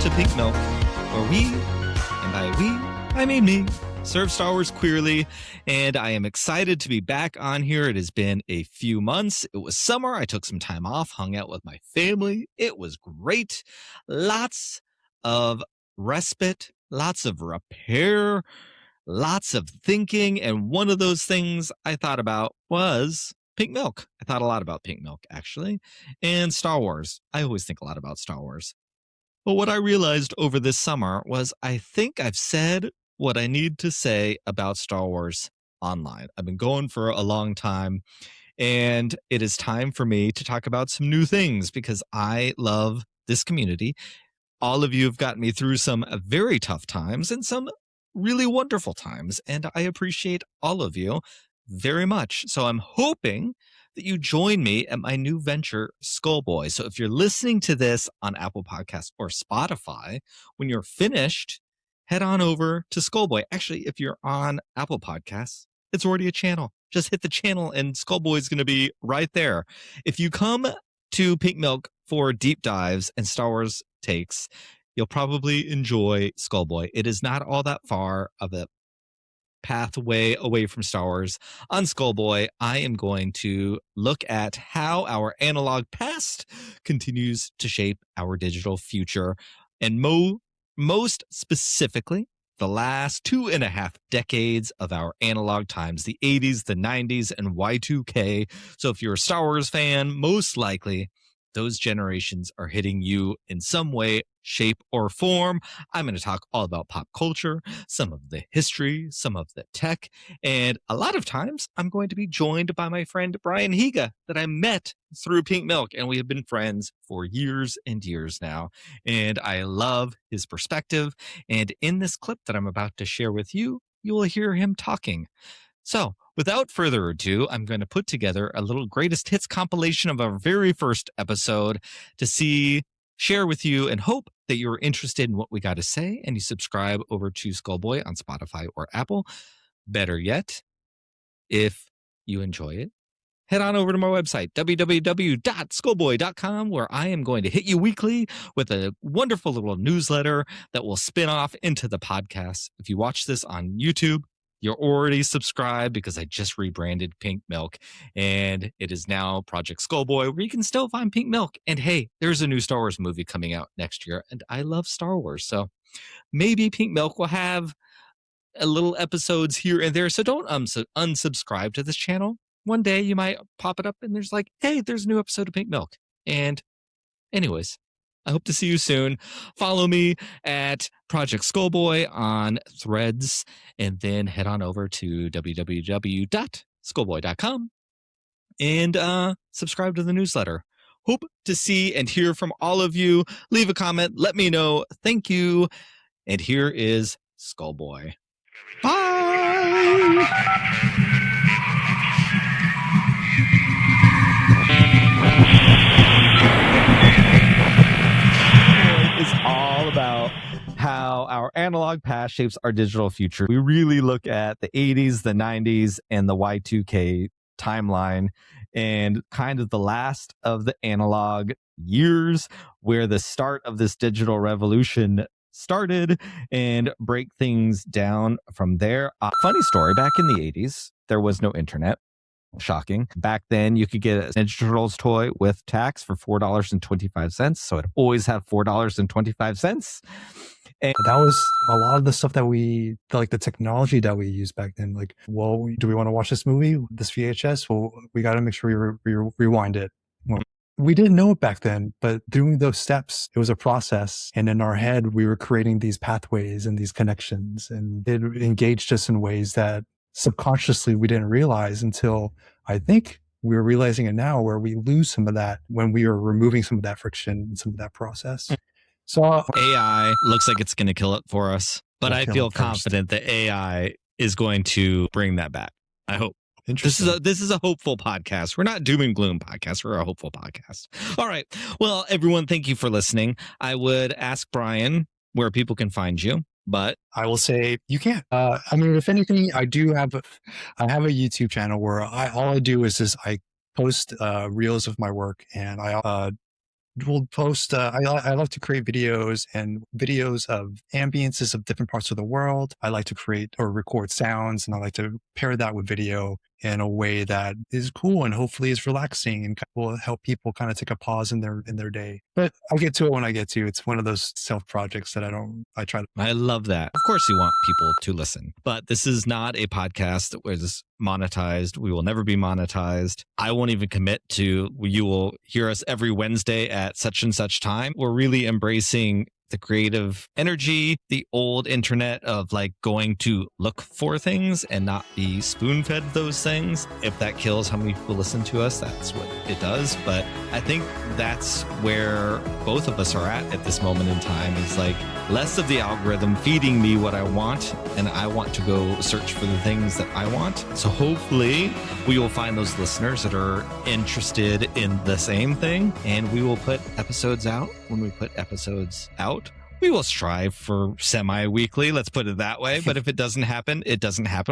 to Pink Milk, where we, and by we, I mean me, serve Star Wars queerly, and I am excited to be back on here. It has been a few months. It was summer. I took some time off, hung out with my family. It was great. Lots of respite, lots of repair, lots of thinking, and one of those things I thought about was Pink Milk. I thought a lot about Pink Milk, actually, and Star Wars. I always think a lot about Star Wars. But what I realized over this summer was I think I've said what I need to say about Star Wars online. I've been going for a long time, and it is time for me to talk about some new things because I love this community. All of you have gotten me through some very tough times and some really wonderful times, and I appreciate all of you very much. So I'm hoping that you join me at my new venture, Skullboi. So if you're listening to this on Apple Podcasts or Spotify, when you're finished, head on over to Skullboi. Actually, if you're on Apple Podcasts, it's already a channel. Just hit the channel and Skullboi is going to be right there. If you come to Pink Milk for deep dives and Star Wars takes, you'll probably enjoy Skullboi. It is not all that far of a pathway away from Star Wars. On Skullboi, I am going to look at how our analog past continues to shape our digital future, and most specifically, the last 2.5 decades of our analog times, the 80s, the 90s, and Y2K. So if you're a Star Wars fan, most likely those generations are hitting you in some way, shape, or form. I'm going to talk all about pop culture, some of the history, some of the tech, and a lot of times I'm going to be joined by my friend Brian Higa that I met through Pink Milk, and we have been friends for years and years now, and I love his perspective. And in this clip that I'm about to share with you, you will hear him talking. So, without further ado, I'm going to put together a little greatest hits compilation of our very first episode to share with you, and hope that you're interested in what we got to say and you subscribe over to Skullboi on Spotify or Apple. Better yet, if you enjoy it, head on over to my website, www.skullboi.com, where I am going to hit you weekly with a wonderful little newsletter that will spin off into the podcast. If you watch this on YouTube, you're already subscribed because I just rebranded Pink Milk, and it is now Project Skullboi, where you can still find Pink Milk. And hey, there's a new Star Wars movie coming out next year, and I love Star Wars, so maybe Pink Milk will have a little episodes here and there. So don't unsubscribe to this channel. One day you might pop it up, and there's like, hey, there's a new episode of Pink Milk. And anyways, I hope to see you soon. Follow me at Project Skullboi on Threads, and then head on over to www.skullboi.com and subscribe to the newsletter. Hope to see and hear from all of you. Leave a comment. Let me know. Thank you. And here is Skullboi. Bye! Is all about how our analog past shapes our digital future. We really look at the 80s, the 90s, and the Y2K timeline, and kind of the last of the analog years where the start of this digital revolution started, and break things down from there. Funny story, back in the 80s, there was no internet. Shocking. Back then, you could get a Ninja Turtles toy with tax for $4.25. So it always had $4.25. And that was a lot of the stuff that the technology that we used back then. Like, well, do we want to watch this movie, this VHS? Well, we got to make sure we rewind it. Well, we didn't know it back then, but doing those steps, it was a process. And in our head, we were creating these pathways and these connections, and it engaged us in ways that subconsciously we didn't realize until I think we're realizing it now, where we lose some of that when we are removing some of that friction and some of that process. So AI looks like it's going to kill it for us, but I feel confident that AI is going to bring that back. I hope. Interesting. This is a hopeful podcast. We're not doom and gloom podcast. We're a hopeful podcast. All right. Well, everyone, thank you for listening. I would ask Brian where people can find you, but I will say you can't. I mean, if anything, I have a YouTube channel where all I do is I post reels of my work, and I we'll post. I love to create videos of ambiences of different parts of the world. I like to create or record sounds, and I like to pair that with video in a way that is cool and hopefully is relaxing and will help people kind of take a pause in their day. But I'll get to it when I get to. It's one of those self projects that I try to. I love that. Of course, you want people to listen, but this is not a podcast that was monetized. We will never be monetized. I won't even commit to you will hear us every Wednesday at such and such time. We're really embracing the creative energy, the old internet of like going to look for things and not be spoon fed those things. If that kills how many people listen to us, that's what it does. But I think that's where both of us are at this moment in time. Is like less of the algorithm feeding me what I want, and I want to go search for the things that I want. So hopefully we will find those listeners that are interested in the same thing, and we will put episodes out. When we put episodes out, we will strive for semi-weekly, let's put it that way. But if it doesn't happen, it doesn't happen.